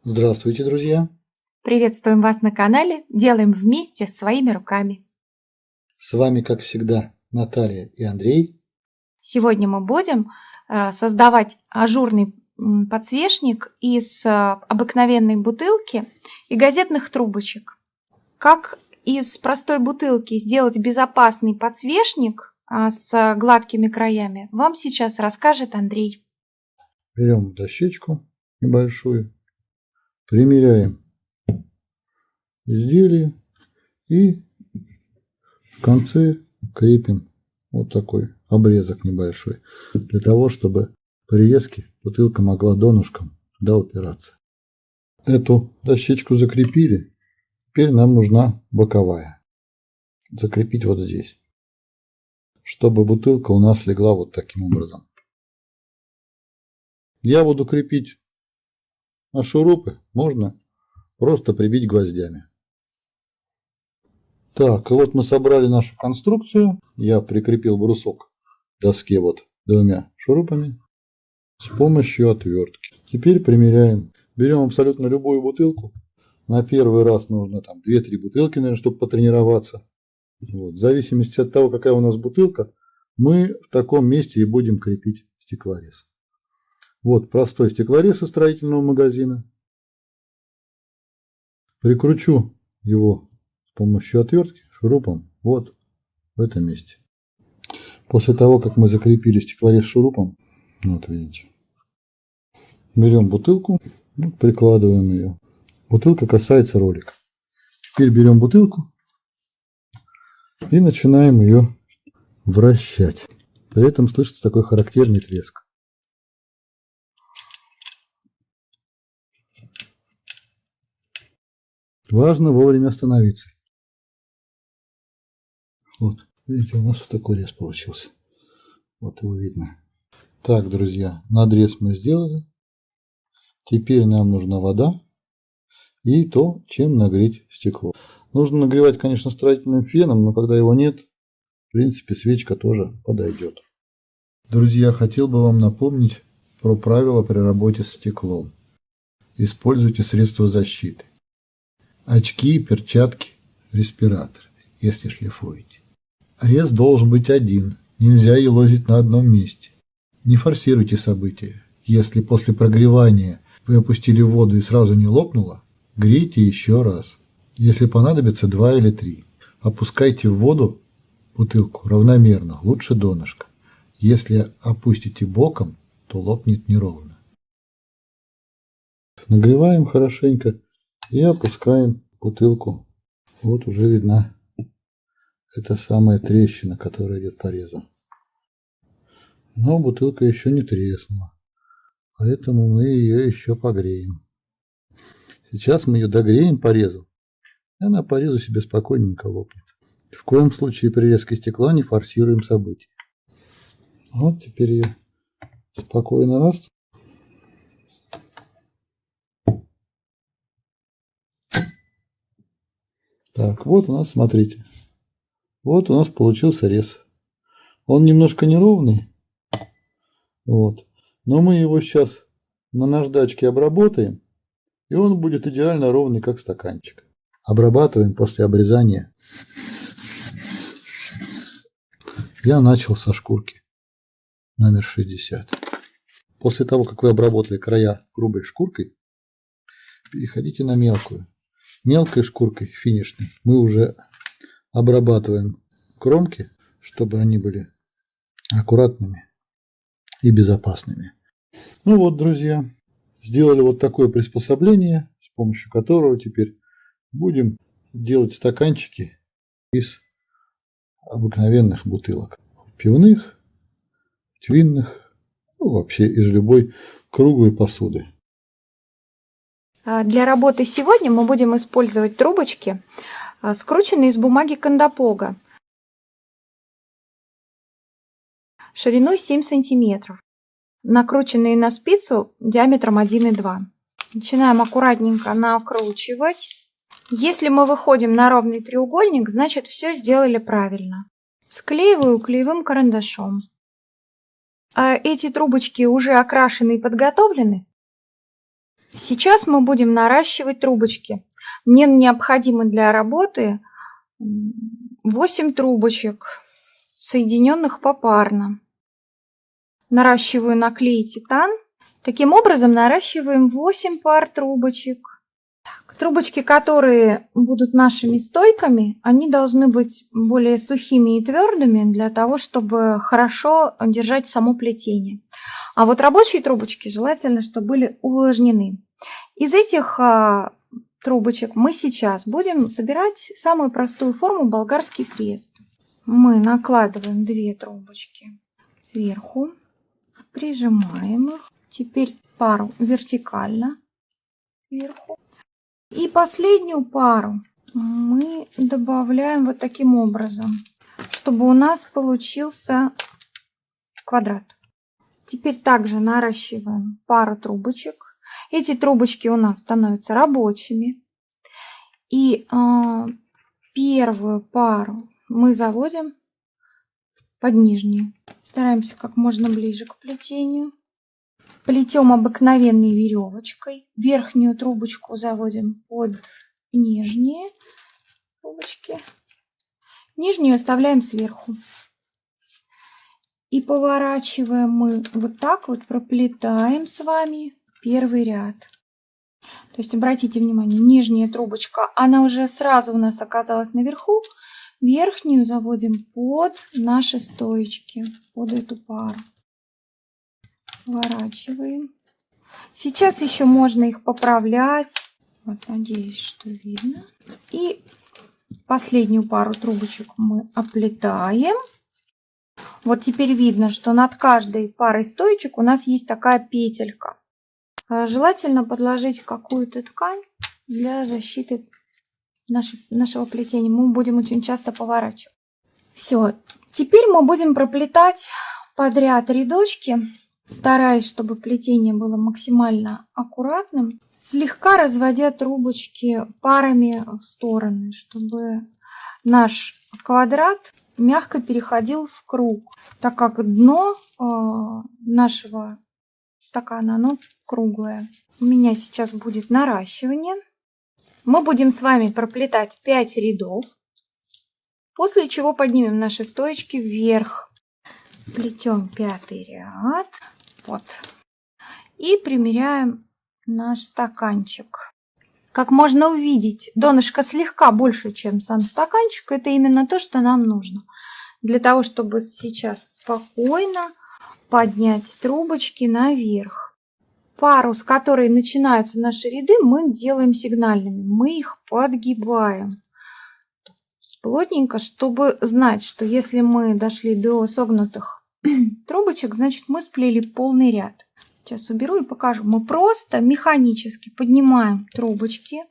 Здравствуйте, друзья! Приветствуем вас на канале «Делаем вместе своими руками». С вами, как всегда, Наталья и Андрей. Сегодня мы будем создавать ажурный подсвечник из обыкновенной бутылки и газетных трубочек. Как из простой бутылки сделать безопасный подсвечник с гладкими краями, вам сейчас расскажет Андрей. Берем дощечку небольшую, примеряем изделие и в конце крепим вот такой обрезок небольшой, для того, чтобы при резке бутылка могла донышком туда упираться. Эту дощечку закрепили, теперь нам нужна боковая. Закрепить вот здесь, чтобы бутылка у нас легла вот таким образом. Я буду крепить на шурупы, можно просто прибить гвоздями. Так, и вот мы собрали нашу конструкцию. Я прикрепил брусок к доске вот двумя шурупами с помощью отвертки. Теперь примеряем. Берем абсолютно любую бутылку. На первый раз нужно там 2-3 бутылки, наверное, чтобы потренироваться. Вот. В зависимости от того, какая у нас бутылка, мы в таком месте и будем крепить стеклорез. Вот простой стеклорез из строительного магазина. Прикручу его с помощью отвертки шурупом вот в этом месте. После того, как мы закрепили стеклорез шурупом, вот видите, берем бутылку, прикладываем ее. Бутылка касается ролика. Теперь берем бутылку и начинаем ее вращать. При этом слышится такой характерный треск. Важно вовремя остановиться. Вот, видите, у нас вот такой рез получился. Вот его видно. Так, друзья, надрез мы сделали. Теперь нам нужна вода и то, чем нагреть стекло. Нужно нагревать, конечно, строительным феном, но когда его нет, в принципе, свечка тоже подойдет. Друзья, хотел бы вам напомнить про правила при работе с стеклом. Используйте средства защиты. Очки, перчатки, респиратор, если шлифуете. Рез должен быть один, нельзя елозить на одном месте. Не форсируйте события. Если после прогревания вы опустили в воду и сразу не лопнуло, грейте еще раз. Если понадобится 2 или 3. Опускайте в воду бутылку равномерно, лучше донышко. Если опустите боком, то лопнет неровно. Нагреваем хорошенько и опускаем бутылку. Вот уже видна эта самая трещина, которая идет по резу. Но бутылка еще не треснула, поэтому мы ее еще погреем. Сейчас мы ее догреем по резу, и она по резу себе спокойненько лопнет. В коем случае при резке стекла не форсируем события. Вот теперь ее спокойно раз. Так, вот у нас, смотрите. Вот у нас получился рез. Он немножко неровный. Вот. Но мы его сейчас на наждачке обработаем. И он будет идеально ровный, как стаканчик. Обрабатываем после обрезания. Я начал со шкурки номер 60. После того, как вы обработали края грубой шкуркой, переходите на мелкую. Мелкой шкуркой, финишной, мы уже обрабатываем кромки, чтобы они были аккуратными и безопасными. Ну вот, друзья, сделали вот такое приспособление, с помощью которого теперь будем делать стаканчики из обыкновенных бутылок. Пивных, винных, ну вообще из любой круглой посуды. Для работы сегодня мы будем использовать трубочки, скрученные из бумаги кондопога, шириной 7 см, накрученные на спицу диаметром 1,2. Начинаем аккуратненько накручивать. Если мы выходим на ровный треугольник, значит все сделали правильно. Склеиваю клеевым карандашом. Эти трубочки уже окрашены и подготовлены. Сейчас мы будем наращивать трубочки. Мне необходимо для работы 8 трубочек, соединенных попарно. Наращиваю на клей титан. Таким образом наращиваем 8 пар трубочек. Так, трубочки, которые будут нашими стойками, они должны быть более сухими и твердыми для того, чтобы хорошо держать само плетение. А вот рабочие трубочки желательно, чтобы были увлажнены. Из этих трубочек мы сейчас будем собирать самую простую форму болгарский крест. Мы накладываем 2 трубочки сверху, прижимаем их. Теперь пару вертикально вверху. И последнюю пару мы добавляем вот таким образом, чтобы у нас получился квадрат. Теперь также наращиваем пару трубочек. Эти трубочки у нас становятся рабочими. И первую пару мы заводим под нижние. Стараемся как можно ближе к плетению. Плетем обыкновенной веревочкой. Верхнюю трубочку заводим под нижние трубочки. Нижнюю оставляем сверху. И поворачиваем мы вот так вот, проплетаем с вами первый ряд. То есть обратите внимание, нижняя трубочка, она уже сразу у нас оказалась наверху. Верхнюю заводим под наши стоечки, под эту пару. Поворачиваем. Сейчас еще можно их поправлять. Вот, надеюсь, что видно. И последнюю пару трубочек мы оплетаем. Вот теперь видно, что над каждой парой стоечек у нас есть такая петелька. Желательно подложить какую-то ткань для защиты нашего плетения. Мы будем очень часто поворачивать. Все. Теперь мы будем проплетать подряд рядочки, стараясь, чтобы плетение было максимально аккуратным, слегка разводя трубочки парами в стороны, чтобы наш квадрат мягко переходил в круг, так как дно нашего стакана, оно круглое. У меня сейчас будет наращивание. Мы будем с вами проплетать 5 рядов, после чего поднимем наши стоечки вверх. Плетем 5-й ряд. Вот. И примеряем наш стаканчик. Как можно увидеть, донышко слегка больше, чем сам стаканчик. Это именно то, что нам нужно. Для того, чтобы сейчас спокойно поднять трубочки наверх. Пару, с которой начинаются наши ряды, мы делаем сигнальными. Мы их подгибаем плотненько, чтобы знать, что если мы дошли до согнутых трубочек, значит мы сплели полный ряд. Сейчас уберу и покажу. Мы просто механически поднимаем трубочки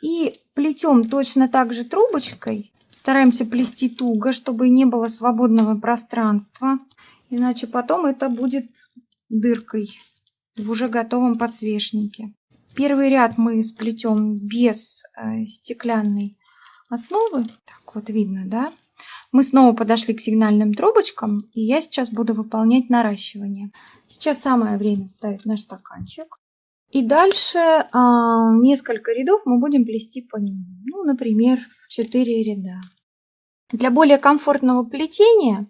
и плетем точно так же трубочкой. Стараемся плести туго, чтобы не было свободного пространства. Иначе потом это будет дыркой в уже готовом подсвечнике. Первый ряд мы сплетем без стеклянной основы. Так вот видно, да? Мы снова подошли к сигнальным трубочкам, и я сейчас буду выполнять наращивание. Сейчас самое время вставить наш стаканчик. И дальше несколько рядов мы будем плести по нему. Ну, например, 4 ряда. Для более комфортного плетения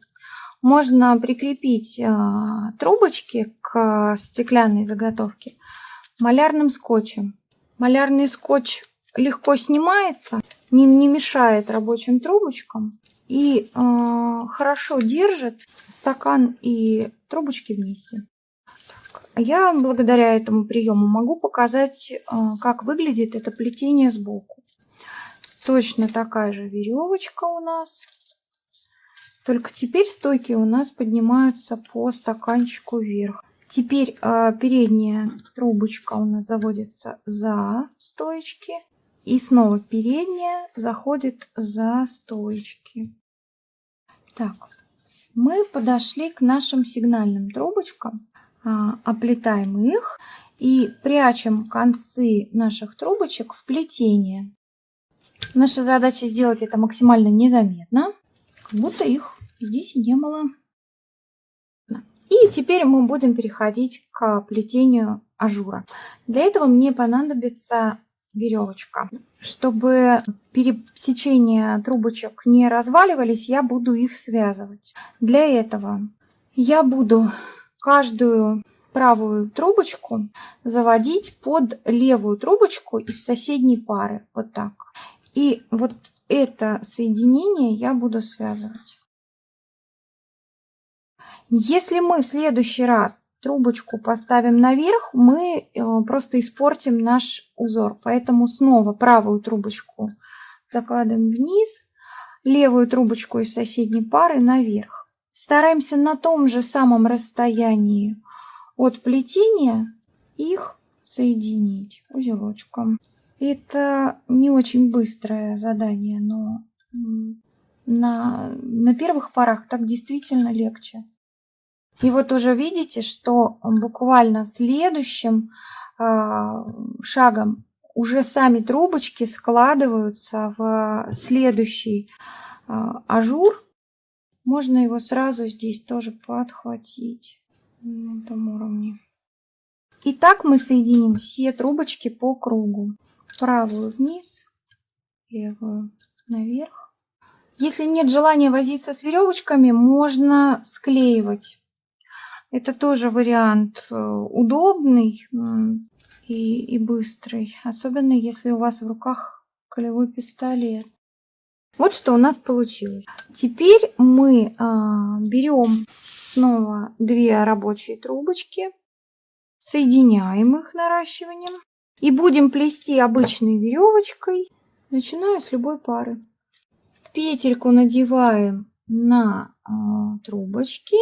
можно прикрепить трубочки к стеклянной заготовке малярным скотчем. Малярный скотч легко снимается, не мешает рабочим трубочкам и хорошо держит стакан и трубочки вместе. Я благодаря этому приему могу показать, как выглядит это плетение сбоку. Точно такая же веревочка у нас. Только теперь стойки у нас поднимаются по стаканчику вверх. Теперь передняя трубочка у нас заводится за стоечки. И снова передняя заходит за стоечки. Так, мы подошли к нашим сигнальным трубочкам. Оплетаем их и прячем концы наших трубочек в плетение. Наша задача сделать это максимально незаметно, как будто их здесь и не было. И теперь мы будем переходить к плетению ажура. Для этого мне понадобится веревочка. Чтобы пересечения трубочек не разваливались, я буду их связывать. Для этого я буду каждую правую трубочку заводить под левую трубочку из соседней пары. Вот так. И вот это соединение я буду связывать. Если мы в следующий раз трубочку поставим наверх, мы просто испортим наш узор. Поэтому снова правую трубочку закладываем вниз, левую трубочку из соседней пары наверх. Стараемся на том же самом расстоянии от плетения их соединить узелочком. Это не очень быстрое задание, но на первых порах так действительно легче. И вот уже видите, что буквально следующим шагом уже сами трубочки складываются в следующий ажур. Можно его сразу здесь тоже подхватить на этом уровне. И так мы соединим все трубочки по кругу. Правую вниз, левую наверх. Если нет желания возиться с веревочками, можно склеивать. Это тоже вариант удобный и быстрый, особенно если у вас в руках колевой пистолет. Вот что у нас получилось. Теперь мы берем снова 2 рабочие трубочки, соединяем их наращиванием и будем плести обычной веревочкой, начиная с любой пары. Петельку надеваем на трубочки.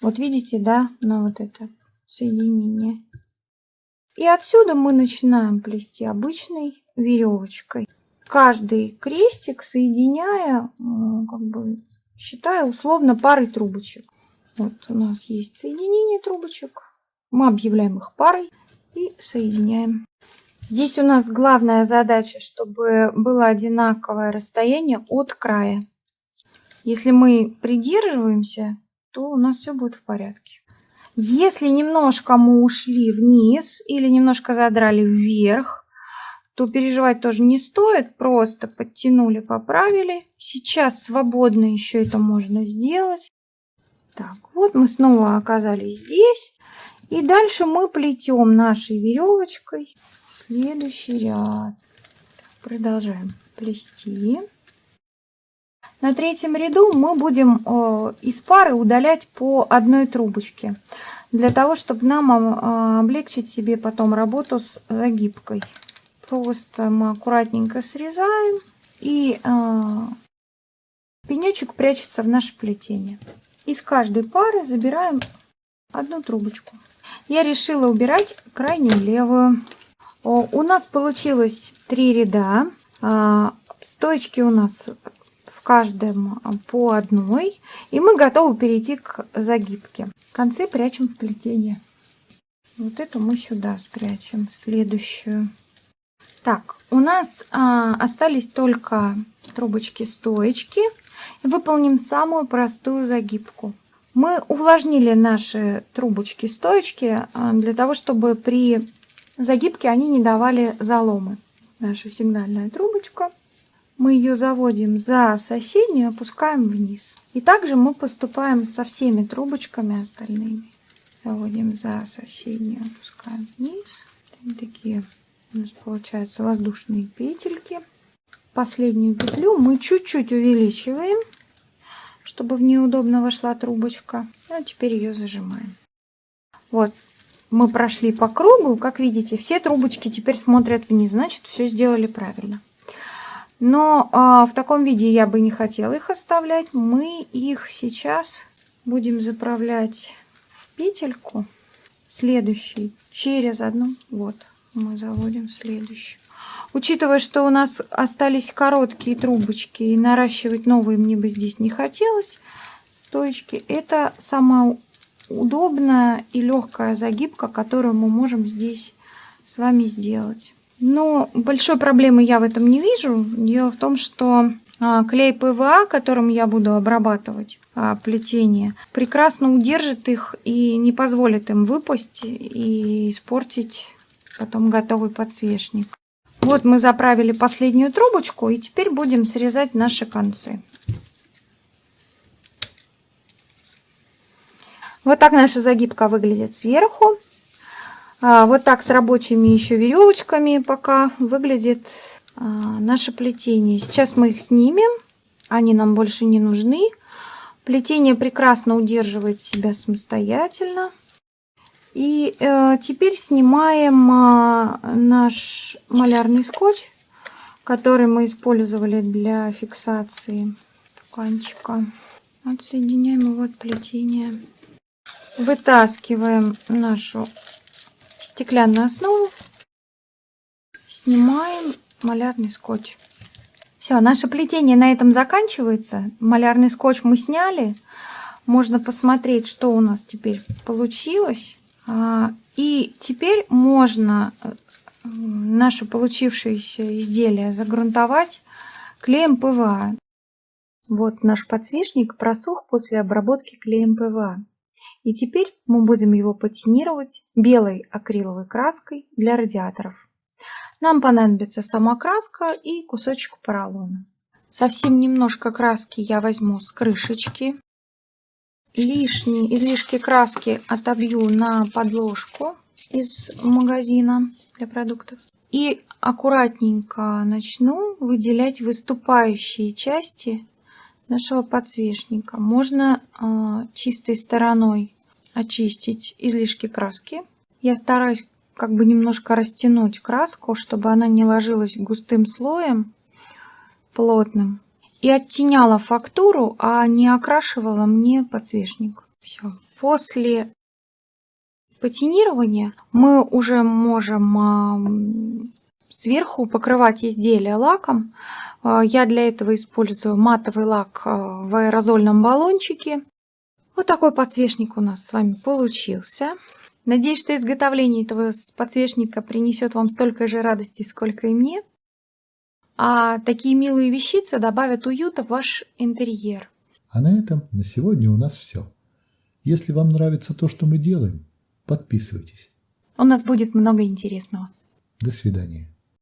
Вот видите, да, на вот это соединение. И отсюда мы начинаем плести обычной веревочкой. Каждый крестик соединяя, как бы, считая условно парой трубочек. Вот у нас есть соединение трубочек. Мы объявляем их парой и соединяем. Здесь у нас главная задача, чтобы было одинаковое расстояние от края. Если мы придерживаемся, то у нас все будет в порядке. Если немножко мы ушли вниз или немножко задрали вверх, то переживать тоже не стоит. Просто подтянули, поправили. Сейчас свободно еще это можно сделать. Так, вот мы снова оказались здесь. И дальше мы плетем нашей веревочкой следующий ряд. Продолжаем плести. На 3-м ряду мы будем из пары удалять по одной трубочке, для того, чтобы нам облегчить себе потом работу с загибкой. Просто мы аккуратненько срезаем, и пенечек прячется в наше плетение. Из каждой пары забираем одну трубочку. Я решила убирать крайнюю левую. У нас получилось 3 ряда. Стоечки у нас в каждом по одной. И мы готовы перейти к загибке. Концы прячем в плетение. Вот эту мы сюда спрячем. Следующую. Так, у нас остались только трубочки-стоечки. Выполним самую простую загибку. Мы увлажнили наши трубочки-стоечки для того, чтобы при загибке они не давали заломы. Наша сигнальная трубочка. Мы ее заводим за соседнюю, опускаем вниз. И также мы поступаем со всеми трубочками остальными. Заводим за соседнюю, опускаем вниз. Такие у нас получаются воздушные петельки. Последнюю петлю мы чуть-чуть увеличиваем, чтобы в нее удобно вошла трубочка. А теперь ее зажимаем. Вот, мы прошли по кругу. Как видите, все трубочки теперь смотрят вниз. Значит, все сделали правильно. Но в таком виде я бы не хотела их оставлять. Мы их сейчас будем заправлять в петельку следующий через одну. Вот, мы заводим следующую. Учитывая, что у нас остались короткие трубочки и наращивать новые мне бы здесь не хотелось, стоечки, это самая удобная и легкая загибка, которую мы можем здесь с вами сделать. Но большой проблемы я в этом не вижу. Дело в том, что клей ПВА, которым я буду обрабатывать плетение, прекрасно удержит их и не позволит им выпасть и испортить потом готовый подсвечник. Вот мы заправили последнюю трубочку, и теперь будем срезать наши концы. Вот так наша загибка выглядит сверху. Вот так с рабочими еще веревочками пока выглядит наше плетение. Сейчас мы их снимем, они нам больше не нужны. Плетение прекрасно удерживает себя самостоятельно. И теперь снимаем наш малярный скотч, который мы использовали для фиксации тканчика. Отсоединяем его от плетения. Вытаскиваем нашу стеклянную основу, снимаем малярный скотч. Все, наше плетение на этом заканчивается. Малярный скотч мы сняли. Можно посмотреть, что у нас теперь получилось. И теперь можно наше получившееся изделие загрунтовать клеем ПВА. Вот наш подсвечник просох после обработки клеем ПВА. И теперь мы будем его патинировать белой акриловой краской для радиаторов. Нам понадобится сама краска и кусочек поролона. Совсем немножко краски я возьму с крышечки. Лишние излишки краски отобью на подложку из магазина для продуктов. И аккуратненько начну выделять выступающие части нашего подсвечника. Можно чистой стороной очистить излишки краски. Я стараюсь как бы немножко растянуть краску, чтобы она не ложилась густым слоем, плотным. И оттеняла фактуру, а не окрашивала мне подсвечник. Все. После патинирования мы уже можем сверху покрывать изделие лаком. Я для этого использую матовый лак в аэрозольном баллончике. Вот такой подсвечник у нас с вами получился. Надеюсь, что изготовление этого подсвечника принесет вам столько же радости, сколько и мне. А такие милые вещицы добавят уюта в ваш интерьер. А на этом на сегодня у нас все. Если вам нравится то, что мы делаем, подписывайтесь. У нас будет много интересного. До свидания.